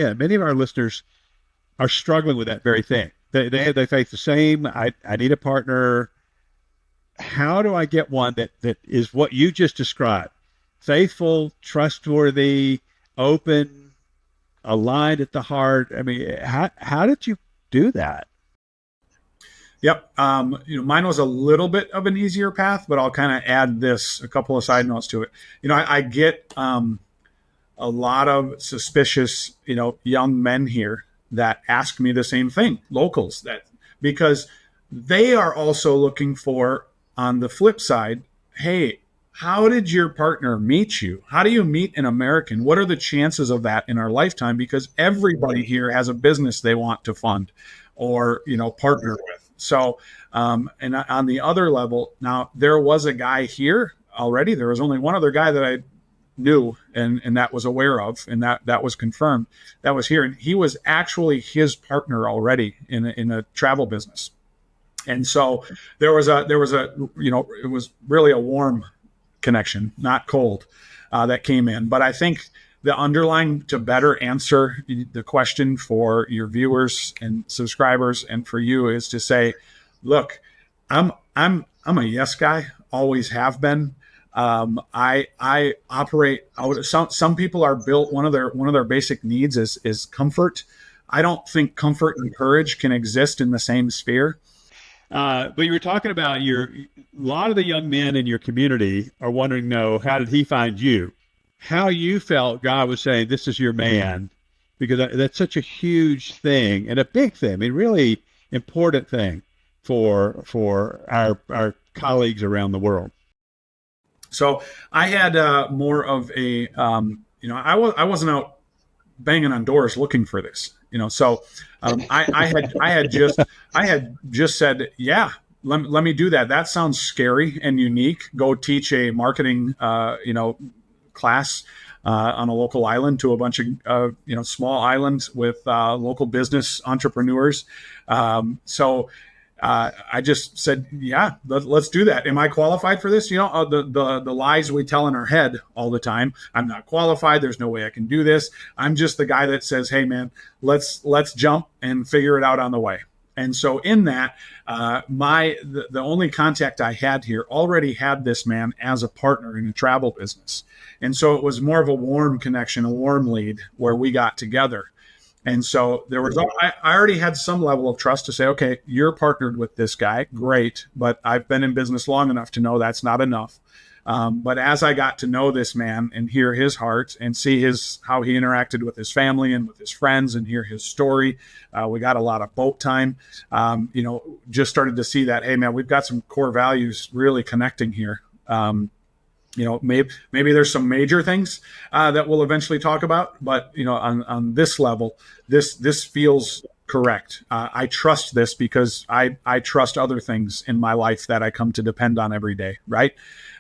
Yeah, many of our listeners are struggling with that very thing. They face the same. I need a partner. How do I get one that is what you just described? Faithful, trustworthy, open, aligned at the heart. I mean, how did you do that? Yep. Mine was a little bit of an easier path, but I'll kind of add a couple of side notes to it. I get a lot of suspicious, young men here that ask me the same thing, locals, that because they are also looking for, on the flip side, hey, how did your partner meet you? How do you meet an American? What are the chances of that in our lifetime? Because everybody here has a business they want to fund or, partner with. So, and on the other level, now there was a guy here already. There was only one other guy that I knew and that was aware of, and that was confirmed, that was here. And he was actually his partner already in a travel business. And so there was a it was really a warm connection, not cold, that came in. But I think the underlying, to better answer the question for your viewers and subscribers and for you, is to say, look, I'm a yes guy, always have been. I operate out. Some people are built. One of their basic needs is comfort. I don't think comfort and courage can exist in the same sphere. But you were talking about a lot of the young men in your community are wanting to know, how did he find you? How you felt God was saying, this is your man, because that's such a huge thing and a big thing. I mean, really important thing for our colleagues around the world. So I had more of a, I wasn't out banging on doors looking for this, So I had just said, yeah, let me do that. That sounds scary and unique. Go teach a marketing, class on a local island to a bunch of small islands with local business entrepreneurs. So I just said, yeah, let's do that. Am I qualified for this? The lies we tell in our head all the time. I'm not qualified. There's no way I can do this. I'm just the guy that says, hey man, let's jump and figure it out on the way. And so in that, the only contact I had here already had this man as a partner in a travel business. And so it was more of a warm connection, a warm lead where we got together. And so I already had some level of trust to say, okay, you're partnered with this guy. Great. But I've been in business long enough to know that's not enough. But as I got to know this man and hear his heart and see how he interacted with his family and with his friends and hear his story, we got a lot of boat time, just started to see that, hey man, we've got some core values really connecting here. Maybe there's some major things that we'll eventually talk about, but on this level, this feels correct. I trust this because I trust other things in my life that I come to depend on every day, right?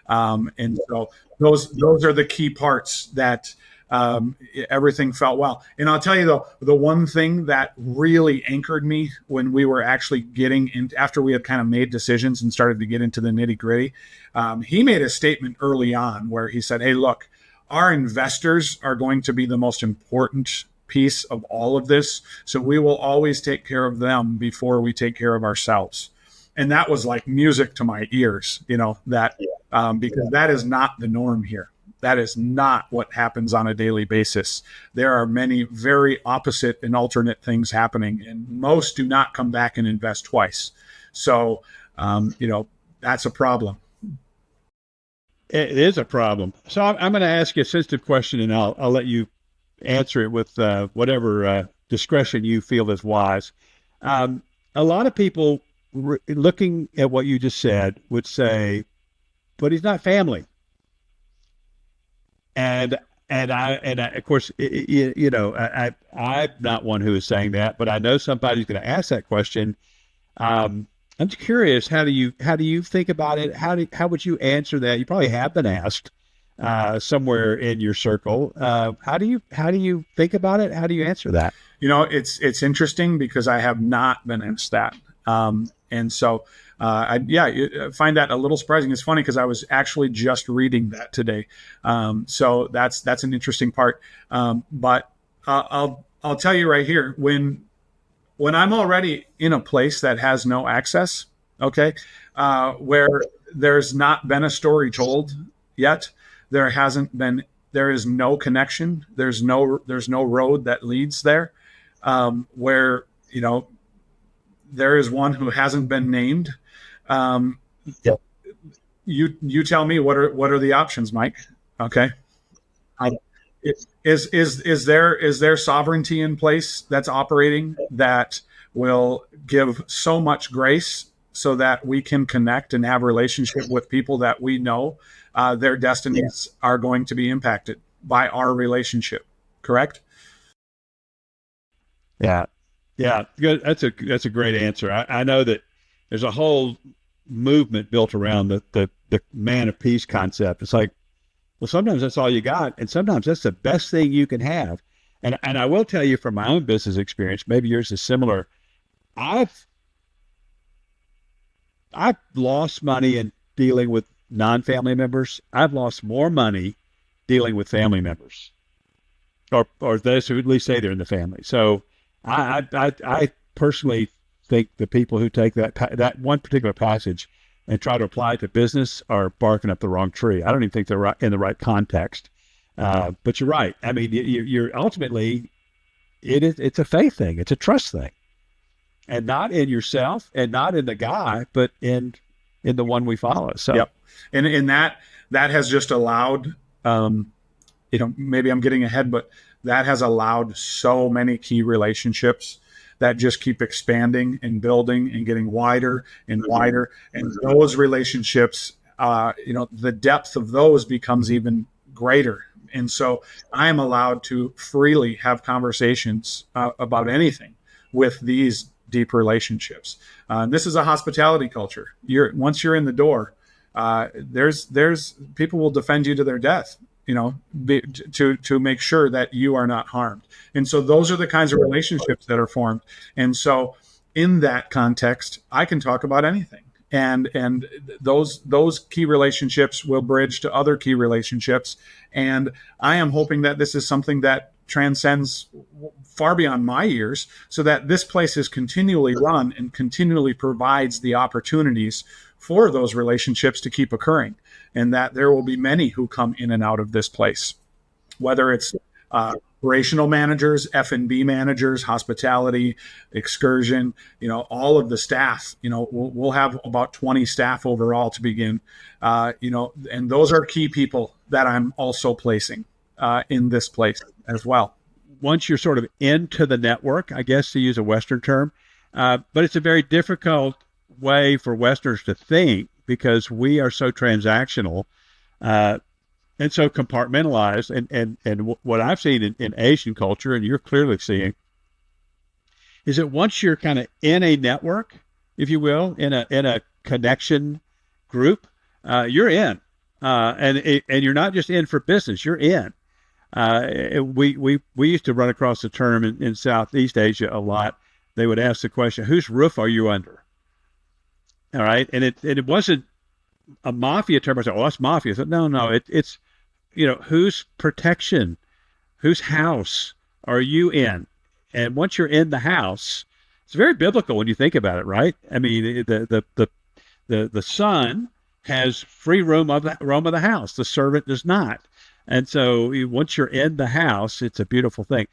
And so those are the key parts that everything felt well. And I'll tell you though, the one thing that really anchored me when we were actually getting in, after we had kind of made decisions and started to get into the nitty gritty, he made a statement early on where he said, hey, look, our investors are going to be the most important piece of all of this. So we will always take care of them before we take care of ourselves. And that was like music to my ears, because that is not the norm here. That is not what happens on a daily basis. There are many very opposite and alternate things happening, and most do not come back and invest twice. So, that's a problem. It is a problem. So I'm going to ask you a sensitive question, and I'll let you answer it with whatever discretion you feel is wise. A lot of people looking at what you just said would say, but he's not family. And I of course, I'm not one who is saying that, but I know somebody's going to ask that question. I'm just curious, how do you think about it? How would you answer that? You probably have been asked somewhere in your circle. How do you think about it? How do you answer that? It's interesting because I have not been asked that. And so, I find that a little surprising. It's funny because I was actually just reading that today. So that's an interesting part. But I'll I'll tell you right here, when I'm already in a place that has no access, okay, where there's not been a story told yet, there hasn't been, there is no connection, there's no road that leads there, where there is one who hasn't been named. Um, Yep. you tell me what are the options, Mike? Okay. I, is there sovereignty in place that's operating that will give so much grace so that we can connect and have relationship with people that we know their destinies are going to be impacted by our relationship? Correct. Yeah. Yeah. Good. That's a great answer. I know that there's a whole movement built around the man of peace concept. It's like, well, sometimes that's all you got, and sometimes that's the best thing you can have. And I will tell you from my own business experience, maybe yours is similar. I've I've lost money in dealing with non-family members. I've lost more money dealing with family members, or those who at least say they're in the family. So I personally think the people who take that one particular passage and try to apply it to business are barking up the wrong tree. I don't even think they're right, in the right context. But you're right. I mean, you're ultimately it's a faith thing. It's a trust thing, and not in yourself, and not in the guy, but in the one we follow. So, Yep. And that has just allowed, maybe I'm getting ahead, but that has allowed so many key relationships that just keep expanding and building and getting wider and wider. And those relationships, the depth of those becomes even greater. And so I am allowed to freely have conversations about anything with these deep relationships. This is a hospitality culture. Once you're in the door, there's people will defend you to their death, to make sure that you are not harmed. And so those are the kinds of relationships that are formed. And so in that context, I can talk about anything. And those key relationships will bridge to other key relationships. And I am hoping that this is something that transcends far beyond my years, so that this place is continually run and continually provides the opportunities for those relationships to keep occurring, and that there will be many who come in and out of this place, whether it's operational managers, F&B managers, hospitality, excursion, all of the staff. We'll have about 20 staff overall to begin, and those are key people that I'm also placing in this place as well. Once you're sort of into the network, I guess, to use a Western term, but it's a very difficult way for Westerners to think, because we are so transactional and so compartmentalized. And what I've seen in Asian culture, and you're clearly seeing, is that once you're kind of in a network, if you will, in a connection group, you're in, and you're not just in for business, you're in. We used to run across the term in Southeast Asia a lot. They would ask the question, "Whose roof are you under?" All right, and it wasn't a mafia term. I said, "Oh, that's mafia." I said, "No, it's whose protection, whose house are you in?" And once you're in the house, it's very biblical when you think about it, right? I mean, the son has free roam of the house. The servant does not. And so once you're in the house, it's a beautiful thing.